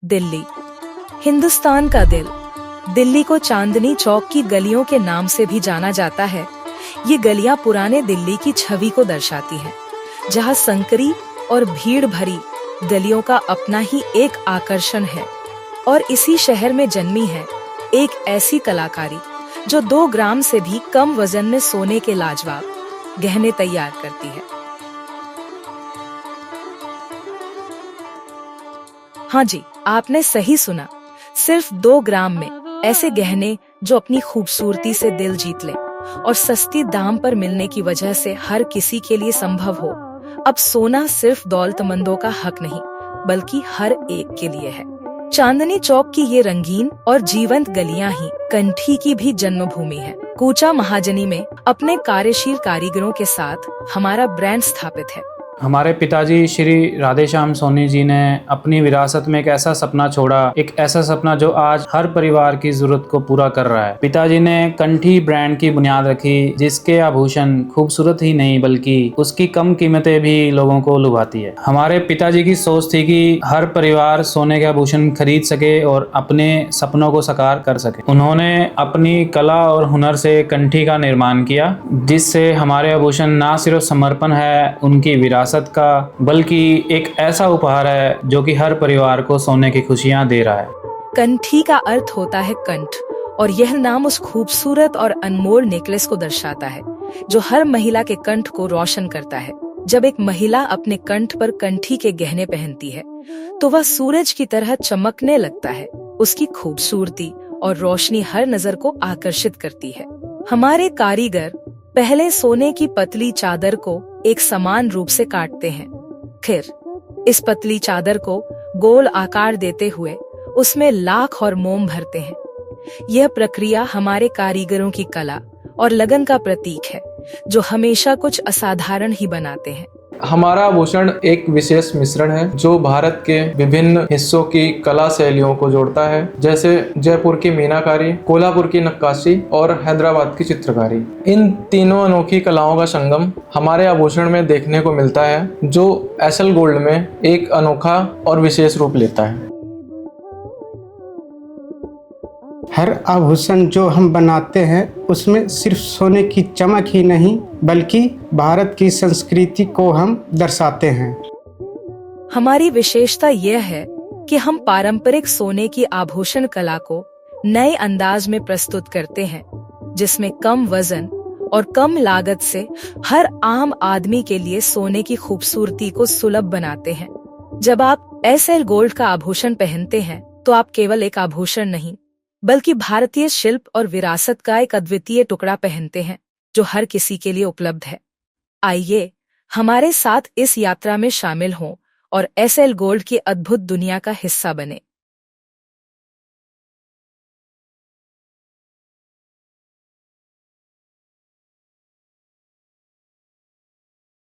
दिल्ली, हिंदुस्तान का दिल। दिल्ली को चांदनी चौक की गलियों के नाम से भी जाना जाता है। ये गलियां पुराने दिल्ली की छवि को दर्शाती हैं, जहां संकरी और भीड़ भरी गलियों का अपना ही एक आकर्षण है। और इसी शहर में जन्मी है एक ऐसी कलाकारी जो 2 ग्राम से भी कम वजन में सोने के लाजवाब गहने तैयार करती है। हाँ जी, आपने सही सुना। सिर्फ 2 ग्राम में ऐसे गहने जो अपनी खूबसूरती से दिल जीत लें और सस्ती दाम पर मिलने की वजह से हर किसी के लिए संभव हो। अब सोना सिर्फ दौलतमंदों का हक नहीं, बल्कि हर एक के लिए है। चांदनी चौक की ये रंगीन और जीवंत गलियां ही कंठी की भी जन्मभूमि है। कूचा महाजनी में अपने कार्यशील कारीगरों के साथ हमारा ब्रांड स्थापित है। हमारे पिताजी श्री राधेश्याम सोनी जी ने अपनी विरासत में एक ऐसा सपना छोड़ा, एक ऐसा सपना जो आज हर परिवार की जरूरत को पूरा कर रहा है। पिताजी ने कंठी ब्रांड की बुनियाद रखी, जिसके आभूषण खूबसूरत ही नहीं बल्कि उसकी कम कीमतें भी लोगों को लुभाती है। हमारे पिताजी की सोच थी कि हर परिवार सोने के आभूषण खरीद सके और अपने सपनों को साकार कर सके। उन्होंने अपनी कला और हुनर से कंठी का निर्माण किया, जिससे हमारे आभूषण न सिर्फ समर्पण है उनकी विरासत का, बल्कि एक ऐसा उपहार है जो कि हर परिवार को सोने की खुशियां दे रहा है। कंठी का अर्थ होता है कंठ, और यह नाम उस खूबसूरत और अनमोल नेकलेस को दर्शाता है जो हर महिला के कंठ को रोशन करता है। जब एक महिला अपने कंठ पर कंठी के गहने पहनती है तो वह सूरज की तरह चमकने लगता है। उसकी खूबसूरती और रोशनी हर नजर को आकर्षित करती है। हमारे कारीगर पहले सोने की पतली चादर को एक समान रूप से काटते हैं, फिर इस पतली चादर को गोल आकार देते हुए उसमें लाख और मोम भरते हैं। यह प्रक्रिया हमारे कारीगरों की कला और लगन का प्रतीक है, जो हमेशा कुछ असाधारण ही बनाते हैं। हमारा आभूषण एक विशेष मिश्रण है जो भारत के विभिन्न हिस्सों की कला शैलियों को जोड़ता है, जैसे जयपुर की मीनाकारी, कोल्हापुर की नक्काशी और हैदराबाद की चित्रकारी। इन तीनों अनोखी कलाओं का संगम हमारे आभूषण में देखने को मिलता है, जो एसल गोल्ड में एक अनोखा और विशेष रूप लेता है। हर आभूषण जो हम बनाते हैं उसमें सिर्फ सोने की चमक ही नहीं बल्कि भारत की संस्कृति को हम दर्शाते हैं। हमारी विशेषता यह है कि हम पारंपरिक सोने की आभूषण कला को नए अंदाज में प्रस्तुत करते हैं, जिसमें कम वजन और कम लागत से हर आम आदमी के लिए सोने की खूबसूरती को सुलभ बनाते हैं। जब आप एसएल गोल्ड का आभूषण पहनते हैं तो आप केवल एक आभूषण नहीं बल्कि भारतीय शिल्प और विरासत का एक अद्वितीय टुकड़ा पहनते हैं, जो हर किसी के लिए उपलब्ध है। आइए हमारे साथ इस यात्रा में शामिल हों और एसएल गोल्ड की अद्भुत दुनिया का हिस्सा बने।